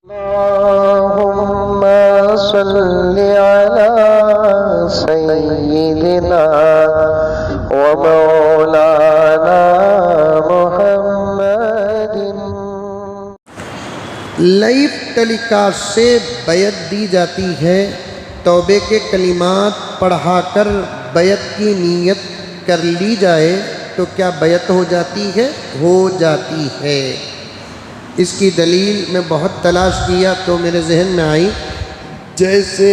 اللهم صل على سيدنا ومولانا محمد۔ لائف ٹیلی کاسٹ سے بیعت دی جاتی ہے۔ توبے کے کلمات پڑھا کر بیعت کی نیت کر لی جائے تو کیا بیعت ہو جاتی ہے؟ ہو جاتی ہے۔ اس کی دلیل میں بہت تلاش کیا تو میرے ذہن میں آئی، جیسے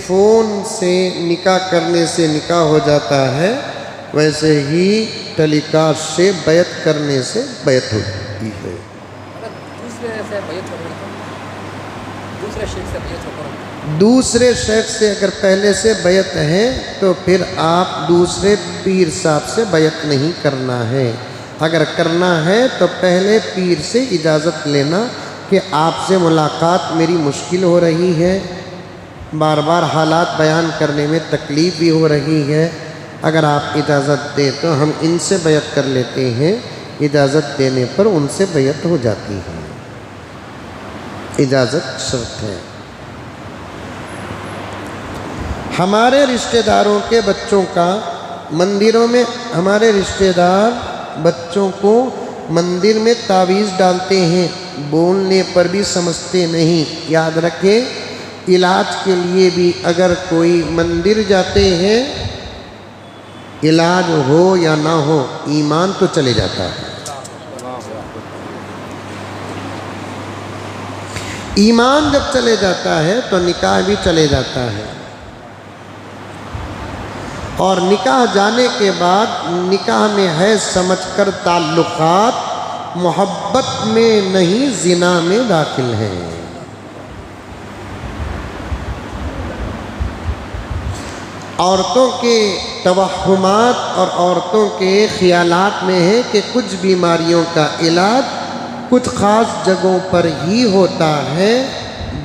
فون سے نکاح کرنے سے نکاح ہو جاتا ہے، ویسے ہی ٹیلی کاسٹ سے بیعت کرنے سے بیعت ہو جاتی ہے۔ دوسرے شیخ سے اگر پہلے سے بیعت ہے تو پھر آپ دوسرے پیر صاحب سے بیعت نہیں کرنا ہے۔ اگر کرنا ہے تو پہلے پیر سے اجازت لینا کہ آپ سے ملاقات میری مشکل ہو رہی ہے، بار بار حالات بیان کرنے میں تکلیف بھی ہو رہی ہے، اگر آپ اجازت دیں تو ہم ان سے بیعت کر لیتے ہیں۔ اجازت دینے پر ان سے بیعت ہو جاتی ہے، اجازت شرط ہے۔ ہمارے رشتہ داروں کے بچوں کا مندروں میں، ہمارے رشتہ دار بچوں کو مندر میں تعویذ ڈالتے ہیں، بولنے پر بھی سمجھتے نہیں۔ یاد رکھیں، علاج کے لیے بھی اگر کوئی مندر جاتے ہیں، علاج ہو یا نہ ہو، ایمان تو چلے جاتا ہے۔ ایمان جب چلے جاتا ہے تو نکاح بھی چلے جاتا ہے، اور نکاح جانے کے بعد نکاح میں ہے سمجھ کر تعلقات، محبت میں نہیں زنا میں داخل ہیں۔ عورتوں کے توہمات اور عورتوں کے خیالات میں ہے کہ کچھ بیماریوں کا علاج کچھ خاص جگہوں پر ہی ہوتا ہے۔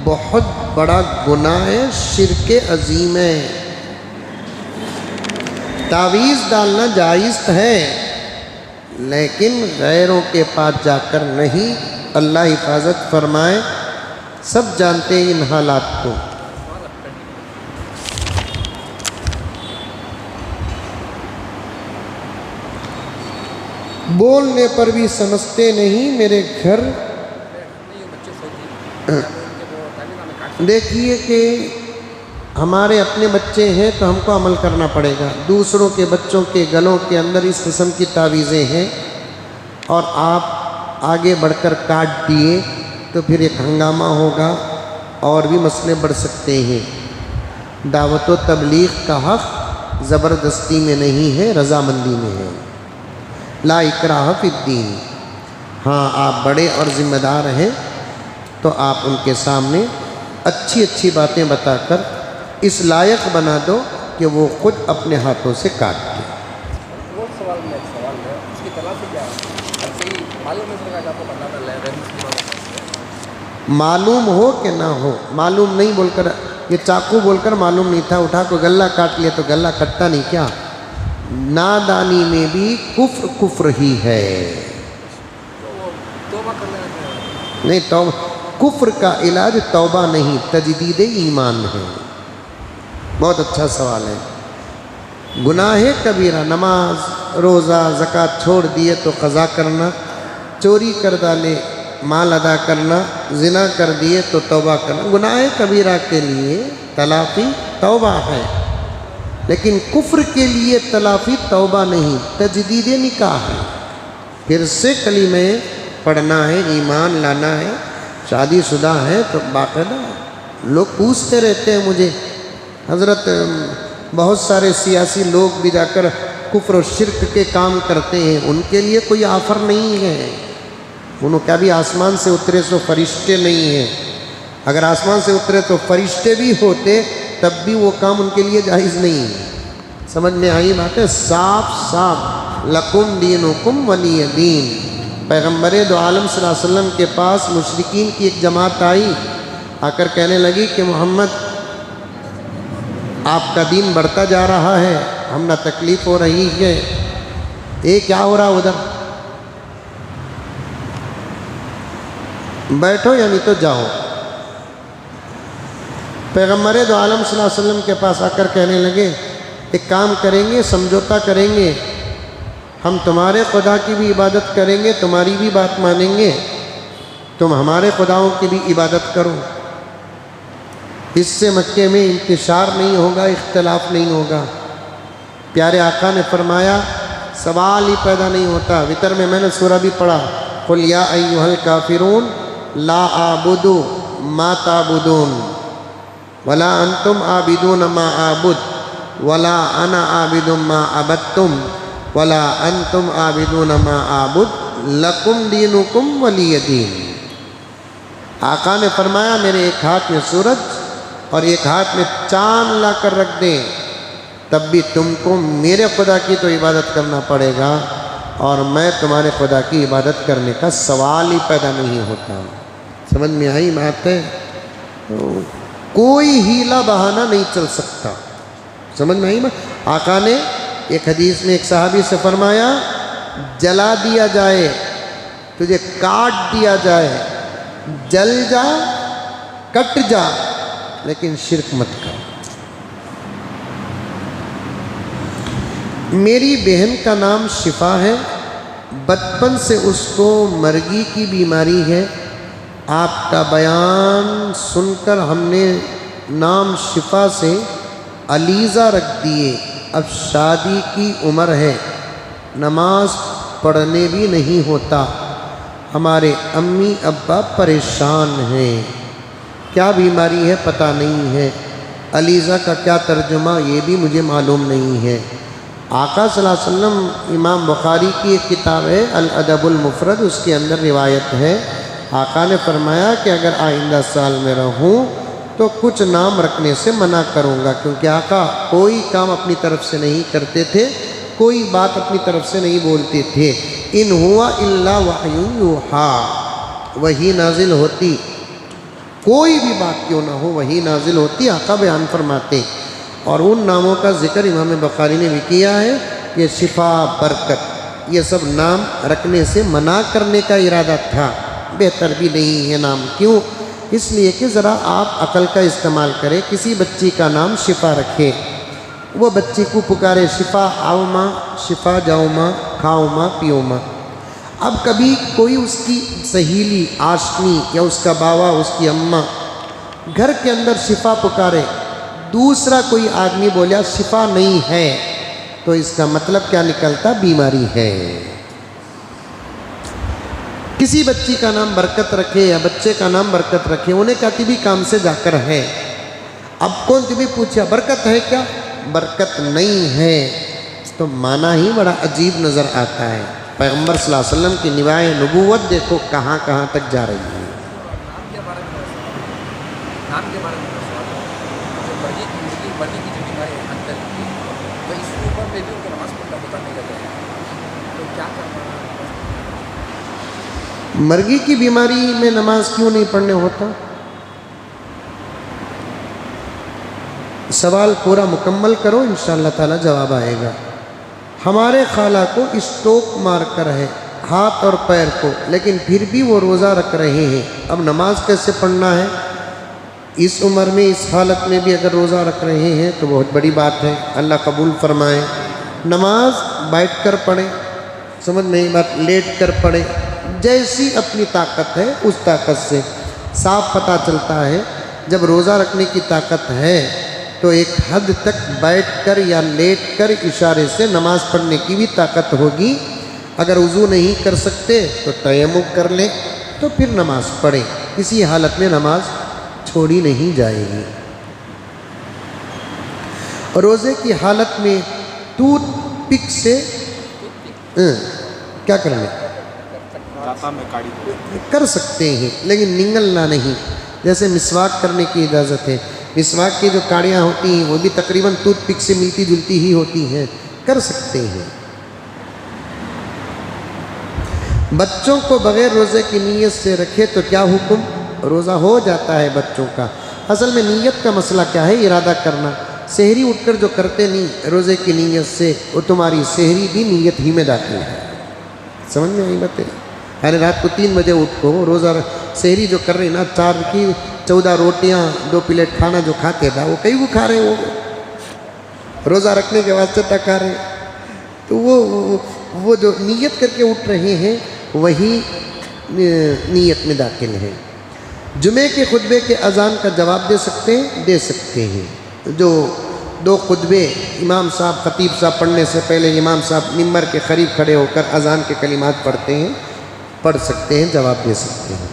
بہت بڑا گناہ ہے، شرک عظیم ہے۔ تعویذ ڈالنا جائز ہے، لیکن غیروں کے پاس جا کر نہیں۔ اللہ حفاظت فرمائے، سب جانتے ہیں ان حالات کو۔ بولنے پر بھی سمجھتے نہیں۔ میرے گھر دیکھیے کہ ہمارے اپنے بچے ہیں تو ہم کو عمل کرنا پڑے گا، دوسروں کے بچوں کے گلوں کے اندر اس قسم کی تعویذیں ہیں اور آپ آگے بڑھ کر کاٹ دیے تو پھر ایک ہنگامہ ہوگا اور بھی مسئلے بڑھ سکتے ہیں۔ دعوت و تبلیغ کا حق زبردستی میں نہیں ہے، رضامندی میں ہے۔ لا اکراہ فی الدین۔ ہاں، آپ بڑے اور ذمہ دار ہیں تو آپ ان کے سامنے اچھی اچھی باتیں بتا کر اس لائق بنا دو کہ وہ خود اپنے ہاتھوں سے کاٹ دے۔ وہ سوال میں ایک سوال ہے، اس کی تلافی کیا ہے؟ معلوم ہے کہ آپ کو پڑھنا تھا معلوم ہو کہ نہ ہو، معلوم نہیں بول کر، یہ چاقو بول کر معلوم نہیں تھا، اٹھا کو گلہ کاٹ لیا تو گلہ کٹتا نہیں کیا؟ نادانی میں بھی کفر کفر ہی ہے۔ نہیں، توبہ کفر کا علاج توبہ نہیں، تجدید ایمان ہے۔ بہت اچھا سوال ہے۔ گناہ کبیرہ، نماز روزہ زکوٰۃ چھوڑ دیے تو قضا کرنا، چوری کر ڈالے مال ادا کرنا، زنا کر دیے تو توبہ کرنا۔ گناہ کبیرہ کے لیے تلافی توبہ ہے، لیکن کفر کے لیے تلافی توبہ نہیں، تجدید نکاح ہے۔ پھر سے کلمے پڑھنا ہے، ایمان لانا ہے۔ شادی شدہ ہے تو باقاعدہ لوگ پوچھتے رہتے ہیں مجھے، حضرت بہت سارے سیاسی لوگ بھی جا کر کفر و شرک کے کام کرتے ہیں، ان کے لیے کوئی آفر نہیں ہے۔ انہوں کیا بھی آسمان سے اترے سو فرشتے نہیں ہیں؟ اگر آسمان سے اترے تو فرشتے بھی ہوتے تب بھی وہ کام ان کے لیے جائز نہیں ہے۔ سمجھ میں آئی بات ہے؟ صاف صاف، لکم دینکم ولی دین۔ پیغمبر دو عالم صلی اللہ علیہ وسلم کے پاس مشرکین کی ایک جماعت آئی، آ کر کہنے لگی کہ محمد، آپ کا دین بڑھتا جا رہا ہے، ہم نہ تکلیف ہو رہی ہے۔ یہ کیا ہو رہا ادھر؟ بیٹھو یعنی تو جاؤ۔ پیغمبر دو عالم صلی اللہ علیہ وسلم کے پاس آ کر کہنے لگے ایک کام کریں گے، سمجھوتا کریں گے، ہم تمہارے خدا کی بھی عبادت کریں گے، تمہاری بھی بات مانیں گے، تم ہمارے خداؤں کی بھی عبادت کرو۔ اس سے مکے میں انتشار نہیں ہوگا، اختلاف نہیں ہوگا۔ پیارے آقا نے فرمایا سوال ہی پیدا نہیں ہوتا۔ وتر میں نے سورہ بھی پڑھا، قُلْ يَا أَيُّهَا الْكَافِرُونَ لَا أَعْبُدُ مَا تَعْبُدُونَ وَلَا أَنْتُمْ عَابِدُونَ مَا أَعْبُدُ وَلَا أَنَا عَابِدٌ مَا عَبَدتُّمْ وَلَا أَنْتُمْ عَابِدُونَ مَا أَعْبُدُ لَكُمْ دِينُكُمْ وَلِيَ دِينِ۔ آقا نے فرمایا میرے ایک ہاتھ میں سورج اور ایک ہاتھ میں چاند لا کر رکھ دیں، تب بھی تم کو میرے خدا کی تو عبادت کرنا پڑے گا، اور میں تمہارے خدا کی عبادت کرنے کا سوال ہی پیدا نہیں ہوتا۔ سمجھ میں آئی بات ہے؟ کوئی ہیلا بہانہ نہیں چل سکتا۔ سمجھ میں آئی بات؟ آقا نے ایک حدیث میں ایک صحابی سے فرمایا جلا دیا جائے، تجھے کاٹ دیا جائے، جل جا، کٹ جا، لیکن شرک مت کر۔ میری بہن کا نام شفا ہے، بچپن سے اس کو مرگی کی بیماری ہے۔ آپ کا بیان سن کر ہم نے نام شفا سے علیزہ رکھ دیے۔ اب شادی کی عمر ہے، نماز پڑھنے بھی نہیں ہوتا، ہمارے امی ابا پریشان ہیں، کیا بیماری ہے پتہ نہیں ہے، علیزہ کا کیا ترجمہ یہ بھی مجھے معلوم نہیں ہے۔ آقا صلی اللہ علیہ وسلم، امام بخاری کی ایک کتاب ہے الادب المفرد، اس کے اندر روایت ہے، آقا نے فرمایا کہ اگر آئندہ سال میں رہوں تو کچھ نام رکھنے سے منع کروں گا، کیونکہ آقا کوئی کام اپنی طرف سے نہیں کرتے تھے، کوئی بات اپنی طرف سے نہیں بولتے تھے۔ ان ہوا الا وحی یوحی، وحی نازل ہوتی، کوئی بھی بات کیوں نہ ہو وحی نازل ہوتی، آقا بیان فرماتے۔ اور ان ناموں کا ذکر امام بخاری نے بھی کیا ہے، یہ شفا، برکت، یہ سب نام رکھنے سے منع کرنے کا ارادہ تھا، بہتر بھی نہیں ہے نام۔ کیوں؟ اس لیے کہ ذرا آپ عقل کا استعمال کریں، کسی بچی کا نام شفا رکھے، وہ بچی کو پکارے شفا آؤ ماں، شفا جاؤ ماں، کھاؤ ماں، پیو ماں۔ اب کبھی کوئی اس کی سہیلی، آشنی، یا اس کا باوا، اس کی اماں گھر کے اندر شفا پکارے، دوسرا کوئی آدمی بولیا شفا نہیں ہے، تو اس کا مطلب کیا نکلتا؟ بیماری ہے۔ کسی بچی کا نام برکت رکھے یا بچے کا نام برکت رکھے، انہیں کیا طبی کام سے جا کر ہے، اب کون طبی پوچھا برکت ہے کیا؟ برکت نہیں ہے، تو معنی ہی بڑا عجیب نظر آتا ہے۔ پیغمبر صلی اللہ علیہ وسلم کی نوائے نبوت دیکھو کہاں کہاں تک جا رہی ہے۔ نام کے بارے میں جو مرگی کی جو بیماری ہے اندر کی، تو اس کے اوپر میں بھی ان کو نماز پڑھنا ہوتا نہیں لگا ہے، تو کیا کرنا ہے؟ مرگی کی بیماری میں نماز کیوں نہیں پڑھنے ہوتا؟ سوال پورا مکمل کرو، انشاءاللہ تعالی جواب آئے گا۔ ہمارے خالہ کو اسٹروک مار کر ہے ہاتھ اور پیر کو، لیکن پھر بھی وہ روزہ رکھ رہے ہیں، اب نماز کیسے پڑھنا ہے؟ اس عمر میں اس حالت میں بھی اگر روزہ رکھ رہے ہیں تو بہت بڑی بات ہے، اللہ قبول فرمائے۔ نماز بیٹھ کر پڑھیں، سمجھ میں بات، لیٹ کر پڑھیں، جیسی اپنی طاقت ہے اس طاقت سے۔ صاف پتہ چلتا ہے جب روزہ رکھنے کی طاقت ہے تو ایک حد تک بیٹھ کر یا لیٹ کر اشارے سے نماز پڑھنے کی بھی طاقت ہوگی۔ اگر وضو نہیں کر سکتے تو تیمم کر لیں، تو پھر نماز پڑھیں، کسی حالت میں نماز چھوڑی نہیں جائے گی۔ روزے کی حالت میں ٹوتھ پک سے کیا کر لیں؟ کر سکتے ہیں، لیکن نگلنا نہیں۔ جیسے مسواک کرنے کی اجازت ہے، مسواک کی جو کاڑیاں ہوتی ہیں وہ بھی تقریباً ٹوتھ پک سے ملتی جلتی ہی ہوتی ہیں، کر سکتے ہیں۔ بچوں کو بغیر روزے کی نیت سے رکھے تو کیا حکم؟ روزہ ہو جاتا ہے بچوں کا۔ اصل میں نیت کا مسئلہ کیا ہے؟ ارادہ کرنا۔ سحری اٹھ کر جو کرتے نہیں روزے کی نیت سے، وہ تمہاری سحری بھی نیت ہی میں داخل ہے۔ سمجھ میں آئی باتیں؟ یعنی رات کو 3 بجے اٹھ کو روزہ سحری جو کر رہے نا 4 کی 14 روٹیاں 2 پلیٹ کھانا جو کھاتے تھا وہ کئی وہ کھا رہے ہو روزہ رکھنے کے واسطے تک کھا رہے تو وہ جو نیت کر کے اٹھ رہے ہیں وہی نیت میں داخل ہے۔ جمعے کے خطبے کے اذان کا جواب دے سکتے ہیں جو 2 خطبے امام صاحب خطیب صاحب پڑھنے سے پہلے امام صاحب ممبر کے قریب کھڑے ہو کر اذان کے کلمات پڑھ سکتے ہیں جواب دے سکتے ہیں۔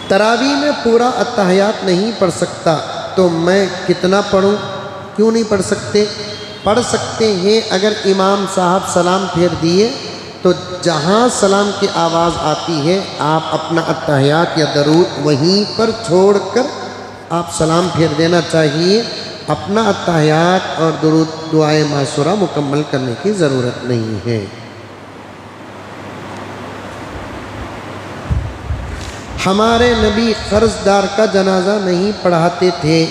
تراویح میں پورا اتحیات نہیں پڑھ سکتا تو میں کتنا پڑھوں؟ کیوں نہیں پڑھ سکتے؟ پڑھ سکتے ہیں اگر امام صاحب سلام پھیر دیے تو جہاں سلام کی آواز آتی ہے آپ اپنا اتحیات یا درود وہیں پر چھوڑ کر آپ سلام پھیر دینا چاہیے، اپنا اتحیات اور درود دعائے معصورہ مکمل کرنے کی ضرورت نہیں ہے۔ ہمارے نبی قرض دار کا جنازہ نہیں پڑھاتے تھے۔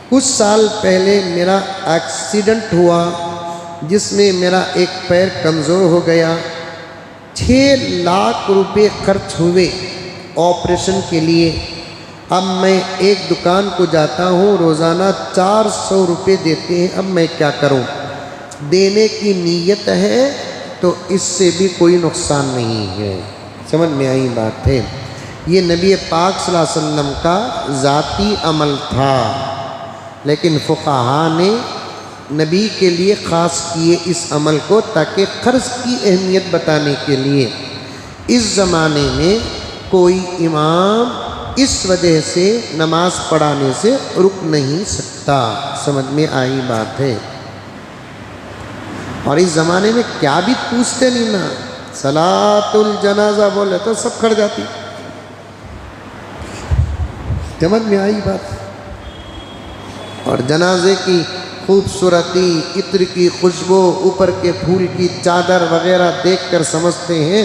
کچھ سال پہلے میرا ایکسیڈنٹ ہوا جس میں میرا ایک پیر کمزور ہو گیا، 6 لاکھ روپے خرچ ہوئے آپریشن کے لیے۔ اب میں ایک دکان کو جاتا ہوں، روزانہ 400 روپے دیتے ہیں، اب میں کیا کروں؟ دینے کی نیت ہے تو اس سے بھی کوئی نقصان نہیں ہے۔ سمجھ میں آئی بات ہے؟ یہ نبی پاک صلی اللہ علیہ وسلم کا ذاتی عمل تھا، لیکن فقہا نے نبی کے لیے خاص کیے اس عمل کو تاکہ قرض کی اہمیت بتانے کے لیے۔ اس زمانے میں کوئی امام اس وجہ سے نماز پڑھانے سے رک نہیں سکتا۔ سمجھ میں آئی بات ہے؟ اور اس زمانے میں کیا بھی پوچھتے نہیں نا، صلاۃ الجنازہ بولے تو سب کھڑ جاتی۔ سمجھ میں آئی بات؟ اور جنازے کی خوبصورتی، عطر کی خوشبو، اوپر کے پھول کی چادر وغیرہ دیکھ کر سمجھتے ہیں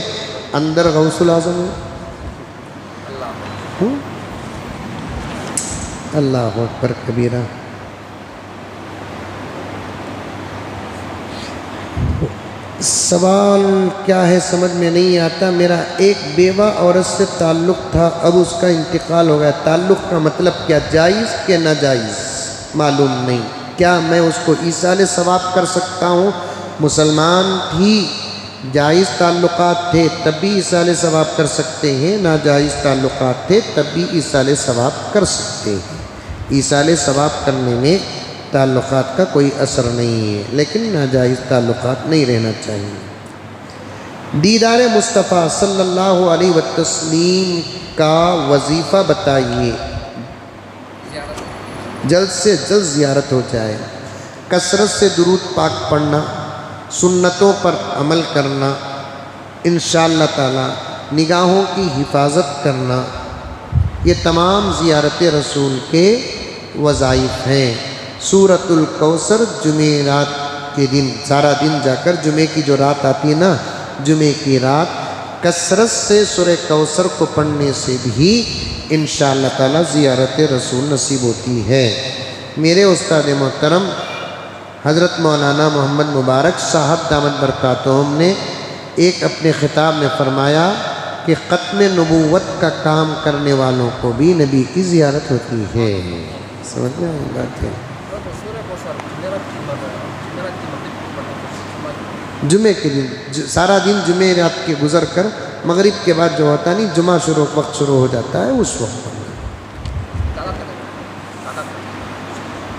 اندر غوث الاعظم ہے۔ اللہ اکبر کبیرہ۔ سوال کیا ہے سمجھ میں نہیں آتا۔ میرا ایک بیوہ عورت سے تعلق تھا، اب اس کا انتقال ہو گیا، تعلق کا مطلب کیا، جائز کہ ناجائز معلوم نہیں، کیا میں اس کو ایصال ثواب کر سکتا ہوں؟ مسلمان تھی، جائز تعلقات تھے تب بھی ایصال ثواب کر سکتے ہیں، ناجائز تعلقات تھے تب بھی ایصال ثواب کر سکتے ہیں۔ ایصال ثواب کرنے میں تعلقات کا کوئی اثر نہیں ہے، لیکن ناجائز تعلقات نہیں رہنا چاہیے۔ دیدار مصطفیٰ صلی اللہ علیہ وسلم کا وظیفہ بتائیے، جلد سے جلد زیارت ہو جائے، کثرت سے درود پاک پڑھنا، سنتوں پر عمل کرنا، انشاءاللہ تعالی نگاہوں کی حفاظت کرنا، یہ تمام زیارت رسول کے وظائف ہیں۔ سورۃ الکوثر جمعرات کے دن سارا دن جا کر جمعے کی جو رات آتی ہے نا، جمعے کی رات کثرت سے سورہ کوثر کو پڑھنے سے بھی انشاءاللہ تعالی زیارت رسول نصیب ہوتی ہے۔ میرے استاد محترم حضرت مولانا محمد مبارک صاحب دامت برکاتہم نے ایک اپنے خطاب میں فرمایا کہ ختم نبوت کا کام کرنے والوں کو بھی نبی کی زیارت ہوتی ہے۔ سمجھ میں آئی بات ہے؟ جمعے کے دن سارا دن جمعے رات کے گزر کر مغرب کے بعد جو ہوتا نہیں، جمعہ وقت شروع ہو جاتا ہے، اس وقت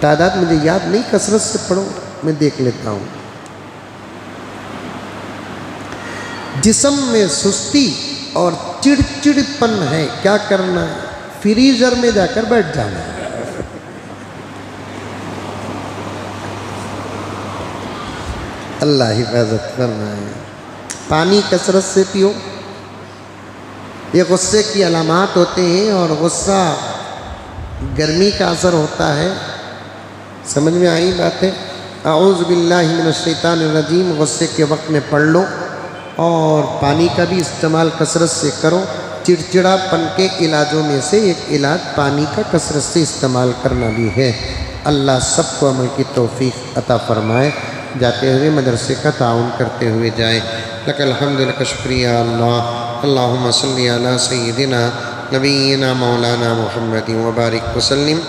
تعداد مجھے یاد نہیں، کثرت سے پڑھو، میں دیکھ لیتا ہوں۔ جسم میں سستی اور چڑچڑپن ہے، کیا کرنا ہے؟ فریزر میں جا کر بیٹھ جانا ہے۔ اللہ حفاظت فرمائے۔ پانی کثرت سے پیو، یہ غصے کی علامات ہوتے ہیں، اور غصہ گرمی کا اثر ہوتا ہے۔ سمجھ میں آئی بات ہے؟ اعوذ باللہ من الشیطان الرجیم غصے کے وقت میں پڑھ لو، اور پانی کا بھی استعمال کثرت سے کرو۔ چڑچڑا پن کے علاجوں میں سے ایک علاج پانی کا کثرت سے استعمال کرنا بھی ہے۔ اللہ سب کو عمل کی توفیق عطا فرمائے۔ جاتے ہوئے مدرسے کا تعاون کرتے ہوئے جائیں۔ لک الحمد، لک شکریہ اللہ۔ اللهم صل على سيدنا نبينا مولانا محمد وبارك وسلم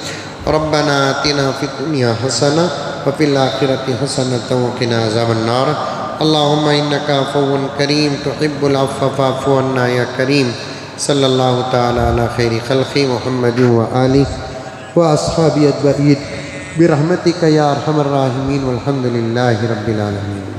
ربنا آتنا في الدنيا حسنة وفي الآخرة حسنة وقنا عذاب النار اللهم إنك عفو كريم تحب العفو فاعف عنا يا كريم صلى الله تعالى على خير خلق محمد وآله وأصحابه أجمعين برحمتك يا أرحم الراحمين والحمد لله رب العالمين.